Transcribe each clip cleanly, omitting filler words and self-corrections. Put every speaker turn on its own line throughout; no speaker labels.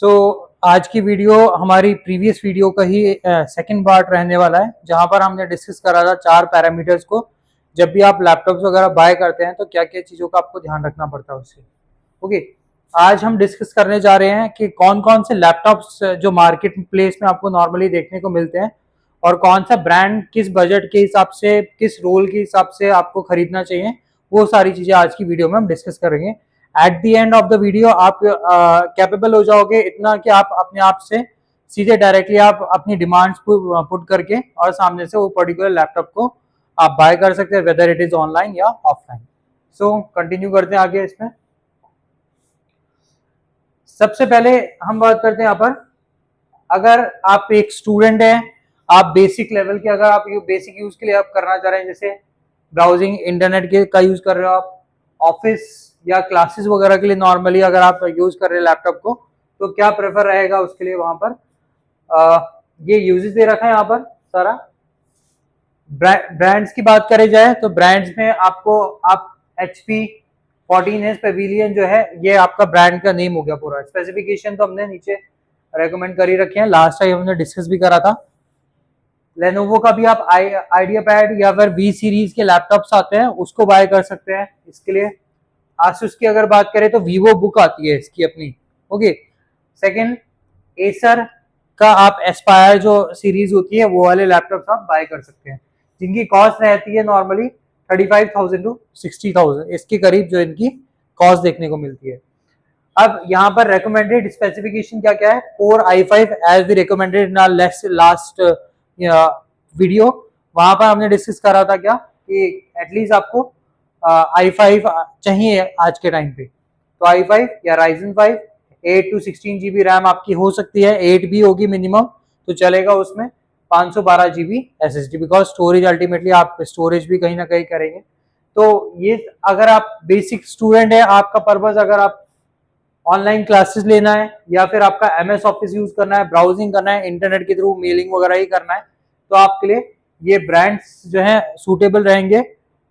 सो आज की वीडियो हमारी प्रीवियस वीडियो का ही सेकंड पार्ट रहने वाला है, जहां पर हमने डिस्कस करा था 4 पैरामीटर्स को। जब भी आप लैपटॉप्स वगैरह बाय करते हैं तो क्या क्या चीज़ों का आपको ध्यान रखना पड़ता है उससे। ओके, आज हम डिस्कस करने जा रहे हैं कि कौन कौन से लैपटॉप्स जो मार्केट प्लेस में आपको नॉर्मली देखने को मिलते हैं और कौन सा ब्रांड किस बजट के हिसाब से, किस रोल के हिसाब से आपको खरीदना चाहिए। वो सारी चीज़ें आज की वीडियो में हम डिस्कस करेंगे। At the end of the video आप कैपेबल हो जाओगे इतना कि आप अपने आप से सीधे डायरेक्टली आप अपनी डिमांड्स पुट करके और सामने से वो पर्टिकुलर लैपटॉप को आप बाय कर सकते हैं, वेदर इट इज ऑनलाइन या ऑफलाइन। सो कंटिन्यू करते हैं आगे इसमें। सबसे पहले हम बात करते हैं यहाँ पर, अगर आप एक स्टूडेंट हैं, आप बेसिक लेवल के, अगर आप बेसिक यूज के लिए आप करना चाह रहे हैं, जैसे ब्राउजिंग इंटरनेट के का यूज कर रहे हो आप, ऑफिस या क्लासेस वगैरह के लिए नॉर्मली अगर आप यूज कर रहे हैं लैपटॉप को, तो क्या प्रेफर रहेगा उसके लिए। वहां पर ये यूजेस दे रखा है यहाँ पर सारा। ब्रांड्स की बात करी जाए तो ब्रांड्स में आपको आप HP 14H पेविलियन जो है, ये आपका ब्रांड का नेम हो गया। पूरा स्पेसिफिकेशन तो हमने नीचे रेकमेंड कर ही रखे हैं, लास्ट टाइम हमने डिस्कस भी करा था। लेनोवो का भी आप आइडिया पैड या फिर V सीरीज के लैपटॉप्स आते हैं, उसको बाय कर सकते हैं इसके लिए। आसूस की अगर बात करें तो वीवो बुक आती है इसकी अपनी। ओके, सेकंड एसर का आप एस्पायर जो सीरीज होती है वो वाले लैपटॉप्स आप बाय कर सकते हैं, जिनकी कॉस्ट रहती है नॉर्मली 35,000 टू 60,000 इसके करीब जो इनकी कॉस्ट देखने को मिलती है। अब यहाँ पर रिकमेंडेड स्पेसिफिकेशन क्या क्या है। Core i5 as the recommended in last video, वहां पर हमने डिस्कस करा था क्या कि एटलीस्ट आपको i5 चाहिए आज के टाइम पे। तो i5 या Ryzen 5 8 to 16 GB रैम आपकी हो सकती है, 8 भी होगी मिनिमम तो चलेगा उसमें। 512 GB SSD, because storage ultimately आप स्टोरेज भी कहीं ना कहीं करेंगे। तो ये अगर आप बेसिक स्टूडेंट है, आपका पर्पज अगर आप ऑनलाइन क्लासेस लेना है या फिर आपका MS ऑफिस यूज करना है, ब्राउजिंग करना है, इंटरनेट के थ्रू मेलिंग वगैरह ही करना है, तो आपके लिए ये ब्रांड्स जो है सूटेबल रहेंगे।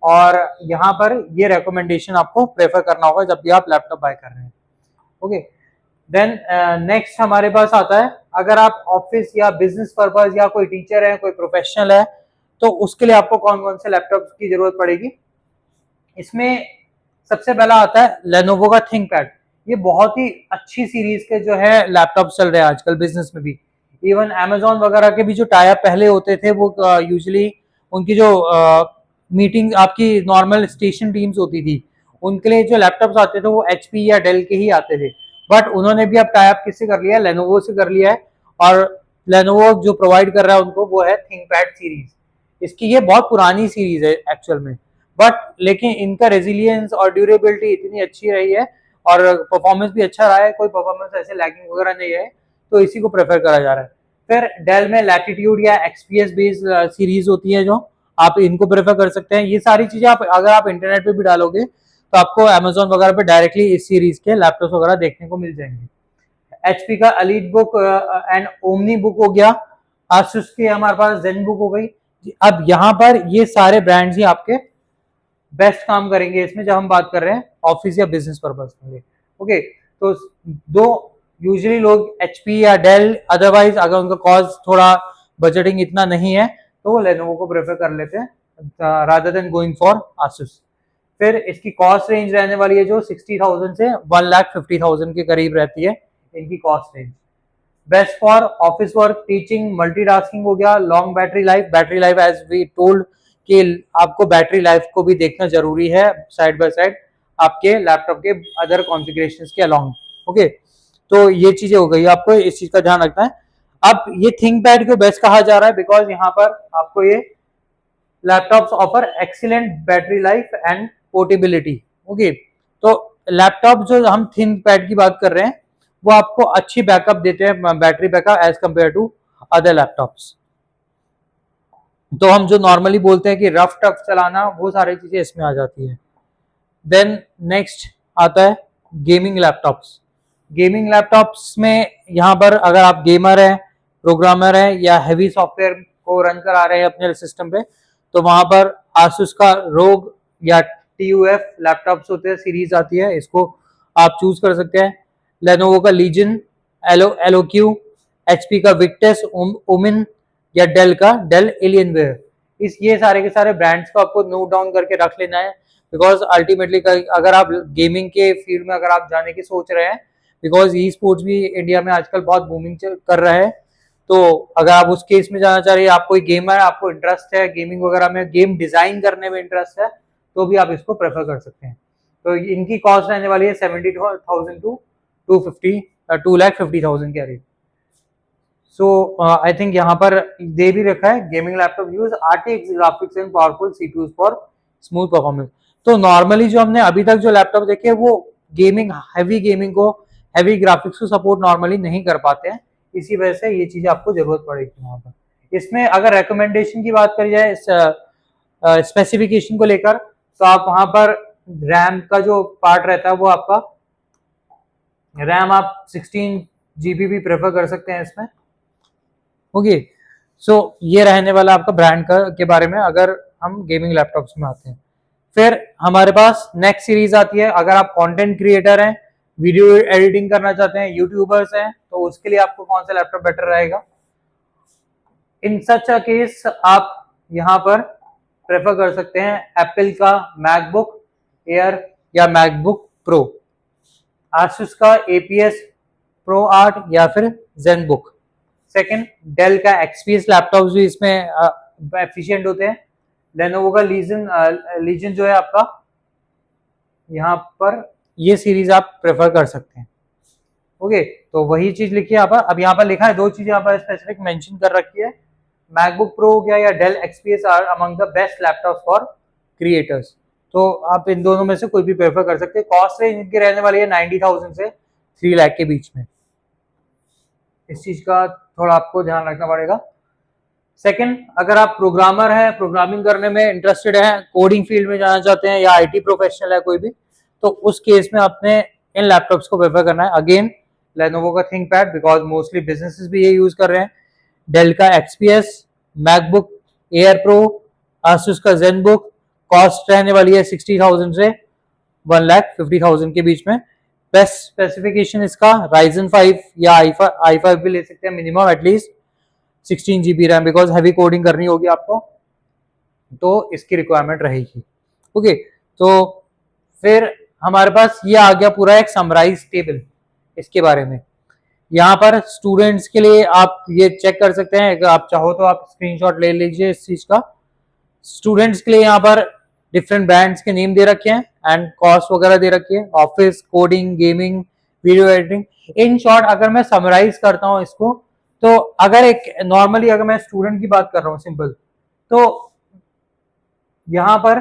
और यहाँ पर ये रिकमेंडेशन आपको प्रेफर करना होगा जब भी आप लैपटॉप बाय कर रहे हैं। ओके, देन नेक्स्ट हमारे पास आता है, अगर आप ऑफिस या बिजनेस पर्पज या कोई टीचर है, कोई प्रोफेशनल है, तो उसके लिए आपको कौन कौन से लैपटॉप की जरूरत पड़ेगी। इसमें सबसे पहला आता है लेनोवो का थिंकपैड। ये बहुत ही अच्छी सीरीज के जो है लैपटॉप चल रहे हैं आजकल बिजनेस में भी। इवन अमेजोन वगैरह के भी जो टाई अप पहले होते थे, वो यूजुअली उनकी जो मीटिंग आपकी नॉर्मल स्टेशन टीम्स होती थी, उनके लिए जो लैपटॉप्स आते थे वो HP या डेल के ही आते थे। बट उन्होंने भी अब टाई अप किससे कर लिया है, लेनोवो से कर लिया है। और लेनोवो जो प्रोवाइड कर रहा है उनको वो है थिंकपैड सीरीज। इसकी ये बहुत पुरानी सीरीज है एक्चुअल में, बट लेकिन इनका रेजिलियंस और ड्यूरेबिलिटी इतनी अच्छी रही है और परफॉर्मेंस भी अच्छा रहा है, कोई परफॉर्मेंस ऐसे लैगिंग वगैरह नहीं है, तो इसी को प्रेफर करा जा रहा है। फिर डेल में लैटिट्यूड या XPS बेस्ड सीरीज होती है, जो आप इनको प्रेफर कर सकते हैं। ये सारी चीजें आप अगर आप इंटरनेट पे भी डालोगे तो आपको अमेजोन वगैरह पे डायरेक्टली इस सीरीज के लैपटॉप वगैरह देखने को मिल जाएंगे। HP का elite book and omni book हो गया। आसूस की हमारे पास जेन बुक हो गई। अब यहाँ पर ये सारे ब्रांड्स ही आपके बेस्ट काम करेंगे इसमें, जब हम बात कर रहे हैं ऑफिस या बिजनेस पर्पज के लिए। ओके, तो दो यूजुअली लोग HP या डेल, अदरवाइज अगर उनका कॉस्ट थोड़ा बजटिंग इतना नहीं है तो वो लेनोवो को प्रेफर कर लेते हैं rather than going for Asus. फिर इसकी कॉस्ट रेंज रहने वाली है जो 60,000 से 1,50,000 के करीब रहती है इनकी cost range. Best for office work, teaching, multitasking हो गया। Long battery life as we told कि आपको बैटरी लाइफ को भी देखना जरूरी है साइड बाय साइड आपके लैपटॉप के अदर कॉन्फ़िगरेशंस के अलोंग। ओके, तो ये चीजें हो गई, आपको इस चीज का ध्यान रखना है। अब ये थिंकपैड को बेस्ट कहा जा रहा है बिकॉज यहाँ पर आपको ये laptops offer excellent battery life and portability. Okay, तो लैपटॉप जो हम थिंकपैड की बात कर रहे हैं वो आपको अच्छी बैकअप देते हैं, battery backup as compare to other laptops. तो हम जो नॉर्मली बोलते हैं कि रफ टफ चलाना, वो सारी चीजें इसमें आ जाती है। देन नेक्स्ट आता है गेमिंग लैपटॉप्स। गेमिंग लैपटॉप्स में यहाँ पर अगर आप गेमर हैं, प्रोग्रामर हैं या हैवी सॉफ्टवेयर को रन करा रहे हैं अपने सिस्टम पे, तो वहां पर आसूस का रोग या TUF लैपटॉप्स होते हैं, सीरीज आती है, इसको आप चूज कर सकते हैं। लेनोवो का लीजन एलोक्यू, एचपी का विक्टस, ओमिन या डेल का डेल एलियनवेयर। इस ये सारे के सारे ब्रांड्स को आपको नोट डाउन करके रख लेना है, बिकॉज अल्टीमेटली अगर आप गेमिंग के फील्ड में अगर आप जाने की सोच रहे हैं, बिकॉज ई स्पोर्ट्स भी इंडिया में आजकल बहुत बूमिंग कर रहा है, तो अगर आप उस केस में जाना चाह रहे हैं, आप कोई गेमर, आपको इंटरेस्ट है गेमिंग वगैरह में, गेम डिजाइन करने में इंटरेस्ट है, तो भी आप इसको प्रेफर कर सकते हैं। तो इनकी कॉस्ट रहने वाली है 70,000 टू 2,50,000 के रेट। सो आई थिंक यहाँ पर दे भी रखा है gaming laptop use RTX graphics and powerful CPUs for smooth performance. तो नॉर्मली जो हमने अभी तक जो लैपटॉप देखे वो हैवी गेमिंग को, हैवी ग्राफिक्स को सपोर्ट नॉर्मली नहीं कर पाते हैं, इसी वजह से ये चीज आपको जरूरत पड़ेगी वहां पर। इसमें अगर रिकमेंडेशन की बात करी जाए स्पेसिफिकेशन को लेकर, तो आप वहां पर रैम का जो पार्ट रहता है वो आपका रैम आप 16 GB भी प्रेफर कर सकते हैं इसमें। ओके, सो ये रहने वाला आपका ब्रांड का के बारे में अगर हम गेमिंग लैपटॉप्स में आते हैं। फिर हमारे पास नेक्स्ट सीरीज आती है, अगर आप कंटेंट क्रिएटर हैं, वीडियो एडिटिंग करना चाहते हैं, यूट्यूबर्स हैं, तो उसके लिए आपको कौन सा लैपटॉप बेटर रहेगा। इन सच अ केस आप यहाँ पर प्रेफर कर सकते हैं एप्पल का मैकबुक एयर या मैकबुक प्रो, आसूस का APS Pro 8 या फिर ZenBook। सेकंड, डेल का XPS लैपटॉप्स भी इसमें एफिशिएंट होते हैं। लेनोवो का लीजन जो है आपका, यहाँ पर ये सीरीज आप प्रेफर कर सकते हैं। ओके, तो वही चीज लिखिए यहाँ पर। अब यहाँ पर लिखा है दो चीजें यहाँ पर स्पेसिफिक मेंशन कर रखी है, मैकबुक प्रो हो गया या Dell XPS are among the best laptop for creators. तो आप इन दोनों में से कोई भी प्रेफर कर सकते हैं। कॉस्ट रेंज इनकी रहने वाली है 90,000 से 3 लाख के बीच में। इस चीज का थोड़ा आपको ध्यान रखना पड़ेगा। सेकंड, अगर आप प्रोग्रामर हैं, प्रोग्रामिंग करने में इंटरेस्टेड हैं, कोडिंग फील्ड में जाना चाहते हैं या IT प्रोफेशनल है कोई भी, तो उस केस में आपने इन लैपटॉप्स को प्रेफर करना है। अगेन लेनोवो का थिंकपैड, बिकॉज मोस्टली बिजनेसेस भी ये यूज कर रहे हैं, डेल का XPS, MacBook air pro, Asus का ZenBook। कॉस्ट रहने वाली है 60,000 से 1,50,000 के बीच में। बेस्ट स्पेसिफिकेशन इसका Ryzen 5 या i5 भी ले सकते हैं, minimum at least 16 GB RAM, because heavy coding करनी होगी आपको, तो इसकी रिक्वायरमेंट रहेगी। ओके, तो फिर हमारे पास ये आ गया पूरा एक समराइज टेबल इसके बारे में। यहाँ पर स्टूडेंट्स के लिए आप ये चेक कर सकते हैं, अगर आप चाहो तो आप स्क्रीनशॉट ले लीजिए इस चीज का। स्टूडेंट्स के लिए यहाँ पर डिफरेंट ब्रांड्स के नेम दे रखे हैं एंड कॉस्ट वगैरह दे रखी है, office, coding, gaming, video editing. In short अगर मैं समराइज करता हूँ इसको, तो अगर एक नॉर्मली अगर मैं स्टूडेंट की बात कर रहा हूँ सिंपल, तो यहाँ पर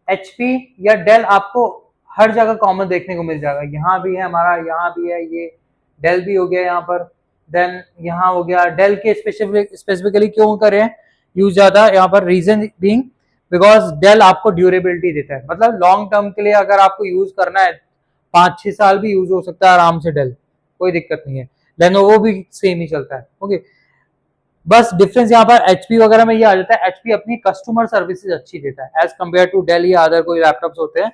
HP या डेल आपको हर जगह कॉमन देखने को मिल जाएगा। यहाँ भी है हमारा, यहाँ भी है, ये डेल भी हो गया यहाँ पर, देन यहाँ हो गया। डेल के स्पेसिफिकली क्यों करें यूज ज्यादा यहाँ पर, रीजन बीइंग बिकॉज डेल आपको ड्यूरेबिलिटी देता है, मतलब लॉन्ग टर्म के लिए अगर आपको यूज करना है 5-6 साल भी यूज हो सकता है आराम से डेल, कोई दिक्कत नहीं है। लेनोवो भी सेम ही चलता है। ओके, बस डिफरेंस यहाँ पर HP वगैरह में ये आ जाता है, HP अपनी कस्टमर सर्विसेज अच्छी देता है एज कम्पेयर टू डेल या अदर कोई लैपटॉप्स होते हैं,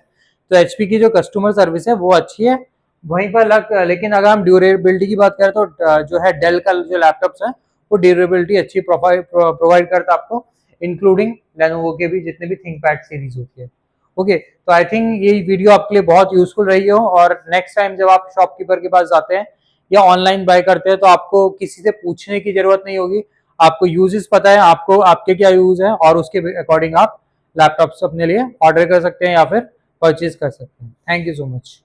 तो HP की जो कस्टमर सर्विस है वो अच्छी है वहीं पर लेकिन अगर हम ड्यूरेबिलिटी की बात करें तो जो है डेल का जो लैपटॉप्स है वो ड्यूरेबिलिटी अच्छी प्रोवाइड करता है आपको, इंक्लूडिंग लेनोवो के भी जितने भी थिंकपैड सीरीज होती है। ओके, तो आई थिंक ये वीडियो आपके लिए बहुत यूजफुल रही हो, और नेक्स्ट टाइम जब आप शॉपकीपर के पास जाते हैं या ऑनलाइन बाय करते हैं तो आपको किसी से पूछने की जरूरत नहीं होगी, आपको यूजेस पता है, आपको आपके क्या यूज है, और उसके अकॉर्डिंग आप लैपटॉप्स अपने लिए ऑर्डर कर सकते हैं या फिर परचेज कर सकते हैं। Thank you so much.